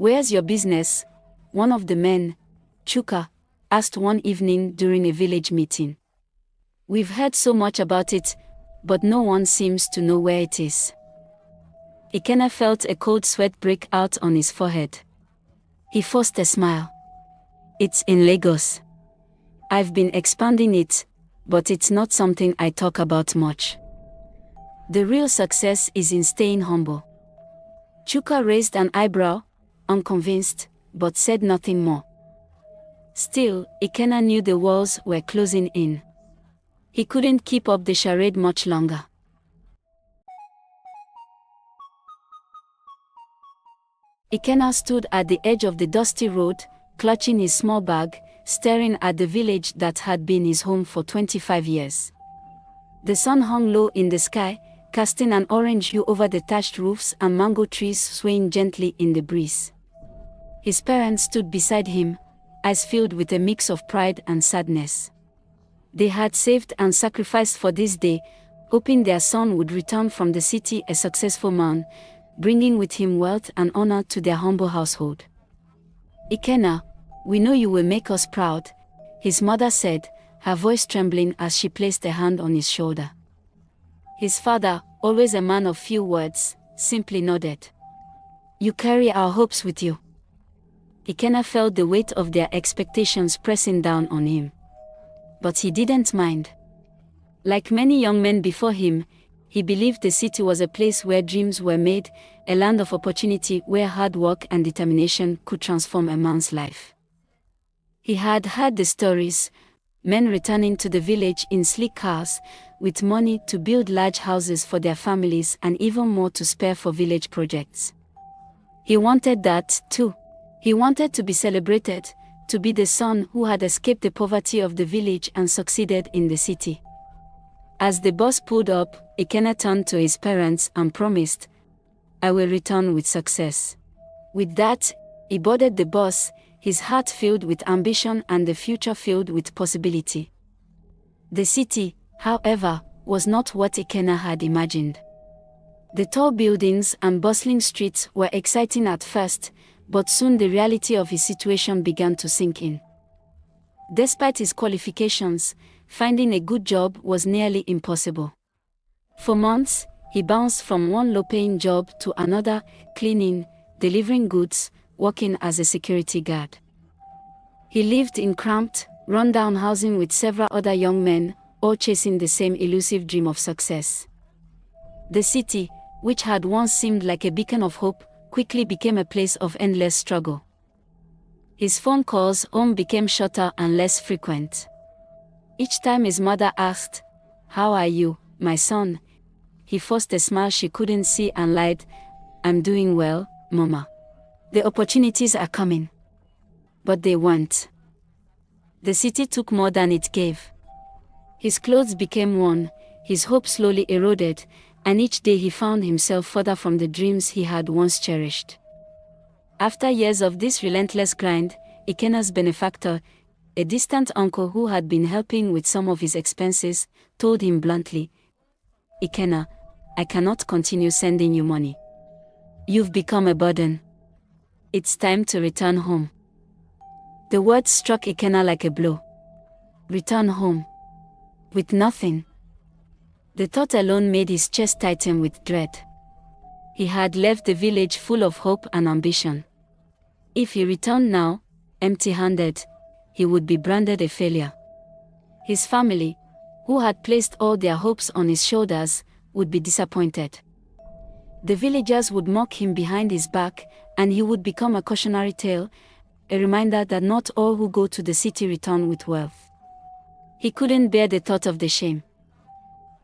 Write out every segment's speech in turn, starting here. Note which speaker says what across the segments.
Speaker 1: "Where's your business?" one of the men, Chuka, asked one evening during a village meeting. "We've heard so much about it, but no one seems to know where it is." Ikenna felt a cold sweat break out on his forehead. He forced a smile. "It's in Lagos. I've been expanding it, but it's not something I talk about much. The real success is in staying humble." Chuka raised an eyebrow, unconvinced, but said nothing more. Still, Ikenna knew the walls were closing in. He couldn't keep up the charade much longer. Ikenna stood at the edge of the dusty road, clutching his small bag, staring at the village that had been his home for 25 years. The sun hung low in the sky, casting an orange hue over the thatched roofs and mango trees swaying gently in the breeze. His parents stood beside him, eyes filled with a mix of pride and sadness. They had saved and sacrificed for this day, hoping their son would return from the city a successful man, bringing with him wealth and honor to their humble household. "Ikenna, we know you will make us proud," his mother said, her voice trembling as she placed a hand on his shoulder. His father, always a man of few words, simply nodded. "You carry our hopes with you." Ikenna felt the weight of their expectations pressing down on him. But he didn't mind. Like many young men before him, he believed the city was a place where dreams were made, a land of opportunity where hard work and determination could transform a man's life. He had heard the stories, men returning to the village in sleek cars, with money to build large houses for their families and even more to spare for village projects. He wanted that, too. He wanted to be celebrated, to be the son who had escaped the poverty of the village and succeeded in the city. As the bus pulled up, Ikenna turned to his parents and promised, "I will return with success." With that, he boarded the bus, his heart filled with ambition and the future filled with possibility. The city, however, was not what Ikenna had imagined. The tall buildings and bustling streets were exciting at first, but soon the reality of his situation began to sink in. Despite his qualifications, finding a good job was nearly impossible. For months, he bounced from one low-paying job to another, cleaning, delivering goods, working as a security guard. He lived in cramped, run-down housing with several other young men, all chasing the same elusive dream of success. The city, which had once seemed like a beacon of hope, quickly became a place of endless struggle. His phone calls home became shorter and less frequent. Each time his mother asked, "How are you, my son?" he forced a smile she couldn't see and lied, "I'm doing well, Mama. The opportunities are coming." But they weren't. The city took more than it gave. His clothes became worn, his hope slowly eroded, and each day he found himself further from the dreams he had once cherished. After years of this relentless grind, Ikenna's benefactor, a distant uncle who had been helping with some of his expenses, told him bluntly, "Ikenna, I cannot continue sending you money. You've become a burden. It's time to return home." The words struck Ikenna like a blow. Return home. With nothing. The thought alone made his chest tighten with dread. He had left the village full of hope and ambition. If he returned now, empty-handed, he would be branded a failure. His family, who had placed all their hopes on his shoulders, would be disappointed. The villagers would mock him behind his back, and he would become a cautionary tale, a reminder that not all who go to the city return with wealth. He couldn't bear the thought of the shame.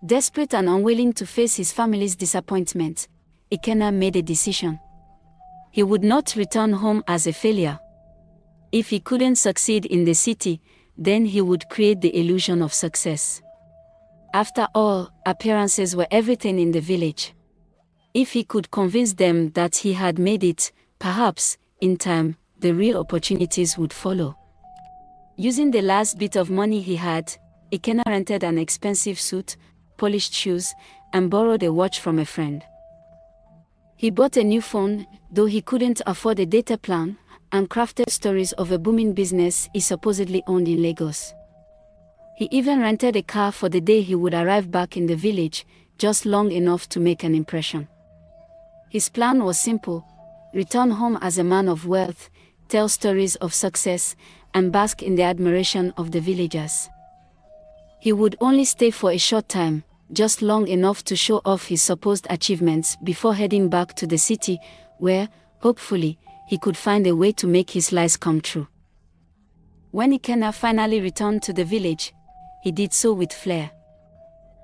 Speaker 1: Desperate and unwilling to face his family's disappointment, Ikenna made a decision. He would not return home as a failure. If he couldn't succeed in the city, then he would create the illusion of success. After all, appearances were everything in the village. If he could convince them that he had made it, perhaps, in time, the real opportunities would follow. Using the last bit of money he had, Ikenna rented an expensive suit, polished shoes, and borrowed a watch from a friend. He bought a new phone, though he couldn't afford a data plan, and crafted stories of a booming business he supposedly owned in Lagos. He even rented a car for the day he would arrive back in the village, just long enough to make an impression. His plan was simple: return home as a man of wealth, tell stories of success, and bask in the admiration of the villagers. He would only stay for a short time, just long enough to show off his supposed achievements before heading back to the city, where, hopefully, he could find a way to make his lies come true. When Ikenna finally returned to the village, he did so with flair.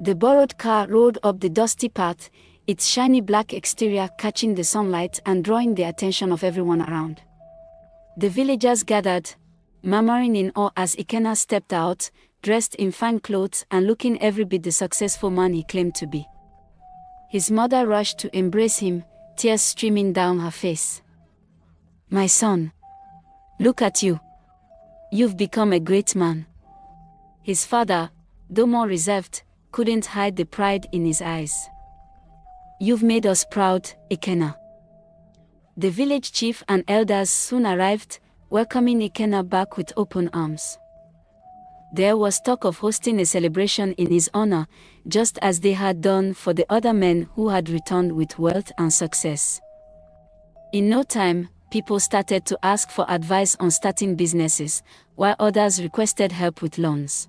Speaker 1: The borrowed car rolled up the dusty path, its shiny black exterior catching the sunlight and drawing the attention of everyone around. The villagers gathered, murmuring in awe as Ikenna stepped out, dressed in fine clothes and looking every bit the successful man he claimed to be. His mother rushed to embrace him, tears streaming down her face. "My son, look at you. You've become a great man." His father, though more reserved, couldn't hide the pride in his eyes. "You've made us proud, Ikenna." The village chief and elders soon arrived, welcoming Ikenna back with open arms. There was talk of hosting a celebration in his honor, just as they had done for the other men who had returned with wealth and success. In no time, people started to ask for advice on starting businesses, while others requested help with loans.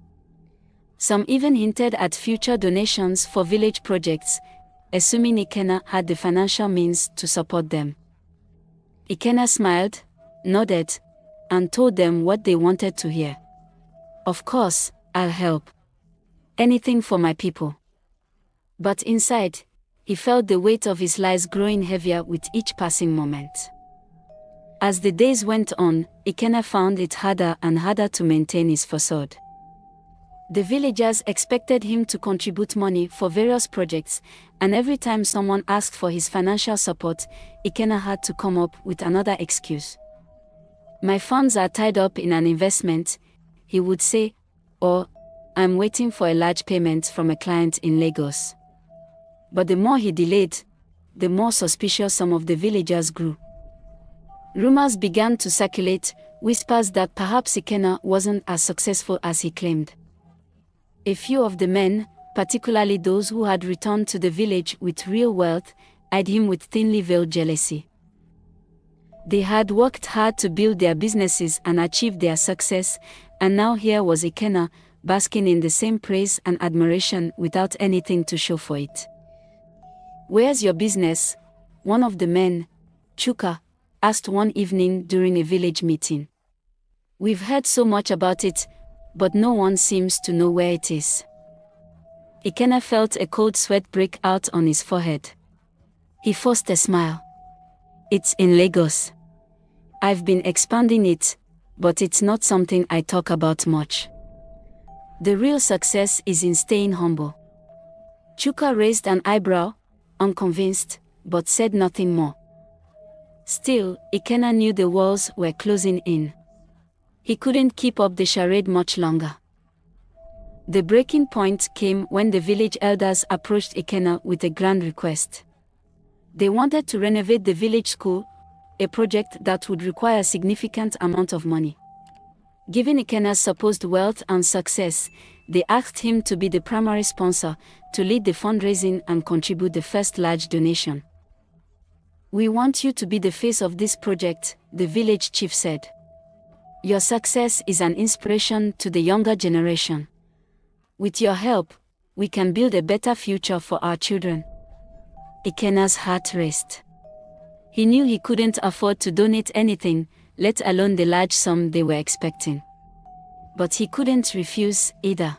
Speaker 1: Some even hinted at future donations for village projects, assuming Ikenna had the financial means to support them. Ikenna smiled, nodded, and told them what they wanted to hear. "Of course, I'll help. Anything for my people." But inside, he felt the weight of his lies growing heavier with each passing moment. As the days went on, Ikenna found it harder and harder to maintain his facade. The villagers expected him to contribute money for various projects, and every time someone asked for his financial support, Ikenna had to come up with another excuse. "My funds are tied up in an investment," he would say, or, "I'm waiting for a large payment from a client in Lagos." But the more he delayed, the more suspicious some of the villagers grew. Rumors began to circulate, whispers that perhaps Ikenna wasn't as successful as he claimed. A few of the men, particularly those who had returned to the village with real wealth, eyed him with thinly veiled jealousy. They had worked hard to build their businesses and achieve their success, and now here was Ikenna, basking in the same praise and admiration without anything to show for it. "Where's your business?" one of the men, Chuka, asked one evening during a village meeting. "We've heard so much about it, but no one seems to know where it is." Ikenna felt a cold sweat break out on his forehead. He forced a smile. "It's in Lagos. I've been expanding it, but it's not something I talk about much. The real success is in staying humble." Chuka raised an eyebrow, unconvinced, but said nothing more. Still, Ikenna knew the walls were closing in. He couldn't keep up the charade much longer. The breaking point came when the village elders approached Ikenna with a grand request. They wanted to renovate the village school, a project that would require a significant amount of money. Given Ikenna's supposed wealth and success, they asked him to be the primary sponsor, to lead the fundraising and contribute the first large donation. "We want you to be the face of this project," the village chief said. "Your success is an inspiration to the younger generation. With your help, we can build a better future for our children." Ikenna's heart raced. He knew he couldn't afford to donate anything, let alone the large sum they were expecting. But he couldn't refuse either.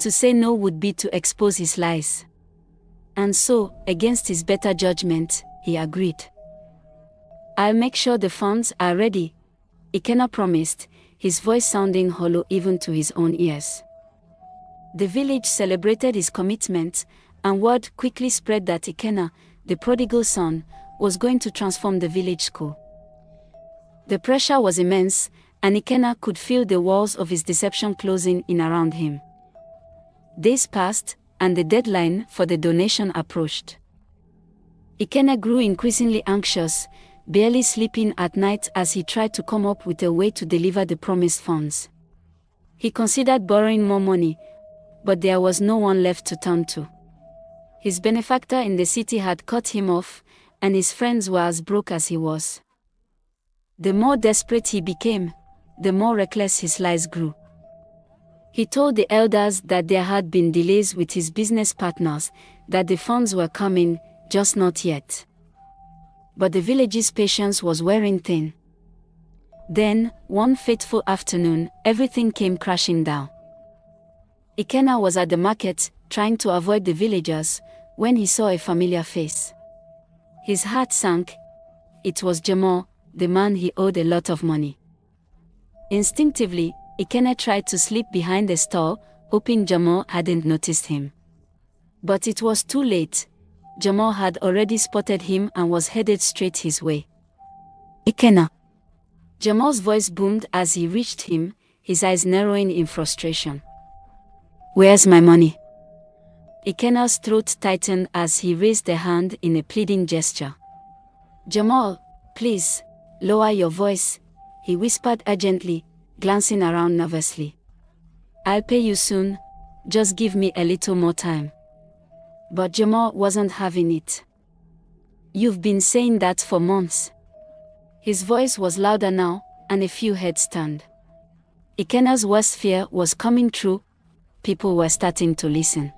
Speaker 1: To say no would be to expose his lies. And so, against his better judgment, he agreed. "I'll make sure the funds are ready," Ikenna promised, his voice sounding hollow even to his own ears. The village celebrated his commitment, and word quickly spread that Ikenna, the prodigal son, was going to transform the village school. The pressure was immense, and Ikenna could feel the walls of his deception closing in around him. Days passed, and the deadline for the donation approached. Ikenna grew increasingly anxious, barely sleeping at night as he tried to come up with a way to deliver the promised funds. He considered borrowing more money, but there was no one left to turn to. His benefactor in the city had cut him off, and his friends were as broke as he was. The more desperate he became, the more reckless his lies grew. He told the elders that there had been delays with his business partners, that the funds were coming, just not yet. But the village's patience was wearing thin. Then, one fateful afternoon, everything came crashing down. Ikenna was at the market, trying to avoid the villagers, when he saw a familiar face. His heart sank. It was Jamal, the man he owed a lot of money. Instinctively, Ikenna tried to slip behind the stall, hoping Jamal hadn't noticed him. But it was too late. Jamal had already spotted him and was headed straight his way. Ikenna. Jamal's voice boomed as he reached him, his eyes narrowing in frustration. Where's my money? Ikenna's throat tightened as he raised a hand in a pleading gesture. Jamal, please, lower your voice, he whispered urgently, glancing around nervously. I'll pay you soon, just give me a little more time. But Jamal wasn't having it. You've been saying that for months. His voice was louder now, and a few heads turned. Ikenna's worst fear was coming true. People were starting to listen.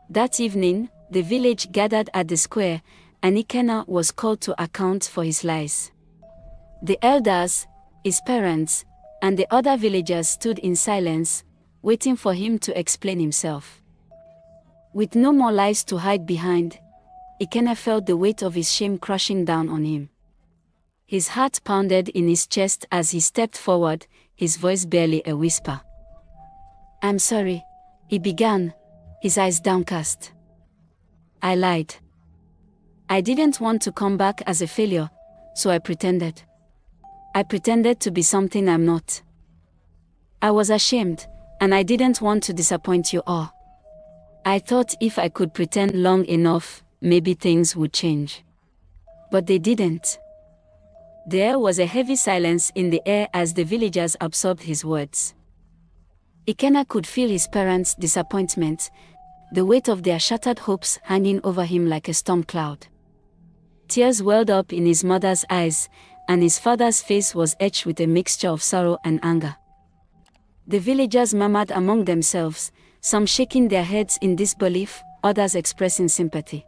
Speaker 1: That evening, the village gathered at the square, and Ikenna was called to account for his lies. The elders, his parents, and the other villagers stood in silence, waiting for him to explain himself. With no more lies to hide behind, Ikenna felt the weight of his shame crushing down on him. His heart pounded in his chest as he stepped forward, his voice barely a whisper. I'm sorry, he began, his eyes downcast. I lied. I didn't want to come back as a failure, so I pretended. I pretended to be something I'm not. I was ashamed, and I didn't want to disappoint you all. I thought if I could pretend long enough, maybe things would change. But they didn't. There was a heavy silence in the air as the villagers absorbed his words. Ikenna could feel his parents' disappointment, the weight of their shattered hopes hanging over him like a storm cloud. Tears welled up in his mother's eyes, and his father's face was etched with a mixture of sorrow and anger. The villagers murmured among themselves, some shaking their heads in disbelief, others expressing sympathy.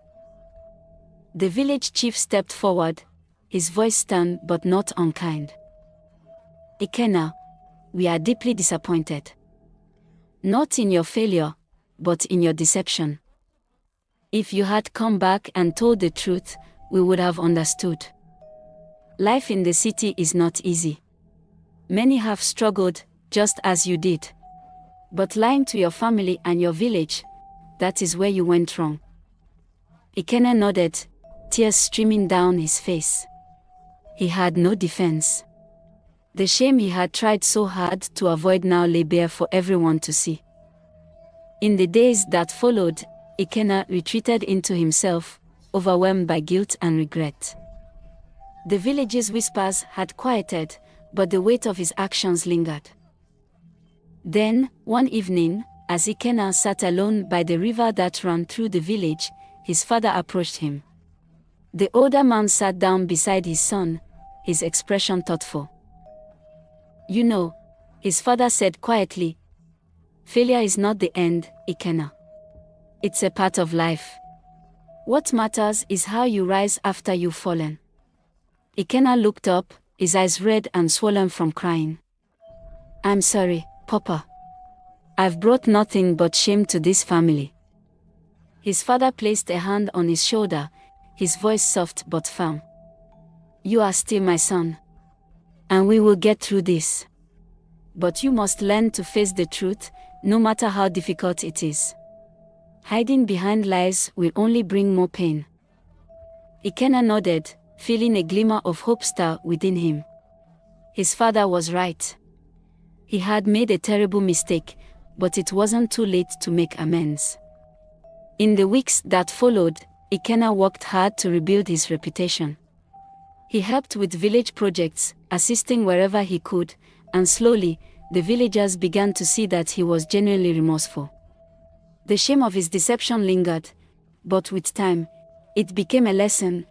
Speaker 1: The village chief stepped forward, his voice stern but not unkind. Ikenna, we are deeply disappointed. Not in your failure, but in your deception. If you had come back and told the truth, we would have understood. Life in the city is not easy. Many have struggled, just as you did. But lying to your family and your village, that is where you went wrong. Ikenna nodded, tears streaming down his face. He had no defense. The shame he had tried so hard to avoid now lay bare for everyone to see. In the days that followed, Ikenna retreated into himself, overwhelmed by guilt and regret. The village's whispers had quieted, but the weight of his actions lingered. Then, one evening, as Ikenna sat alone by the river that ran through the village, his father approached him. The older man sat down beside his son, his expression thoughtful. You know, his father said quietly, failure is not the end, Ikenna. It's a part of life. What matters is how you rise after you've fallen. Ikenna looked up, his eyes red and swollen from crying. I'm sorry, Papa. I've brought nothing but shame to this family. His father placed a hand on his shoulder, his voice soft but firm. You are still my son. And we will get through this. But you must learn to face the truth, no matter how difficult it is. Hiding behind lies will only bring more pain. Ikenna nodded, feeling a glimmer of hope stir within him. His father was right. He had made a terrible mistake, but it wasn't too late to make amends. In the weeks that followed, Ikenna worked hard to rebuild his reputation. He helped with village projects, assisting wherever he could, and slowly, the villagers began to see that he was genuinely remorseful. The shame of his deception lingered, but with time, it became a lesson,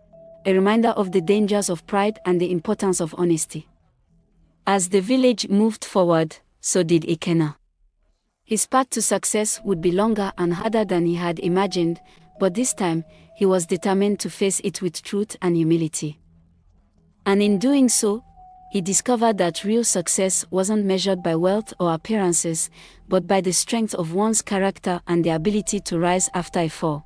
Speaker 1: a reminder of the dangers of pride and the importance of honesty. As the village moved forward, so did Ikenna. His path to success would be longer and harder than he had imagined, but this time, he was determined to face it with truth and humility. And in doing so, he discovered that real success wasn't measured by wealth or appearances, but by the strength of one's character and the ability to rise after a fall.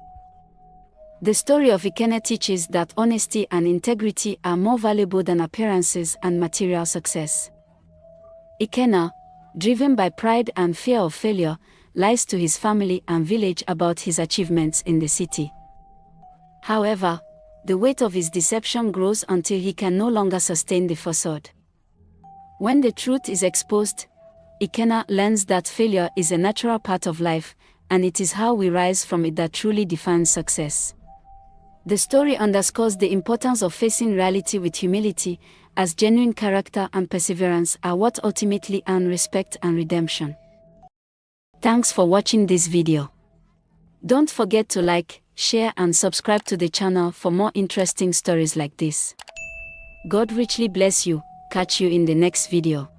Speaker 1: The story of Ikenna teaches that honesty and integrity are more valuable than appearances and material success. Ikenna, driven by pride and fear of failure, lies to his family and village about his achievements in the city. However, the weight of his deception grows until he can no longer sustain the facade. When the truth is exposed, Ikenna learns that failure is a natural part of life, and it is how we rise from it that truly defines success. The story underscores the importance of facing reality with humility, as genuine character and perseverance are what ultimately earn respect and redemption. Thanks for watching this video. Don't forget to like, share and subscribe to the channel for more interesting stories like this. God richly bless you. Catch you in the next video.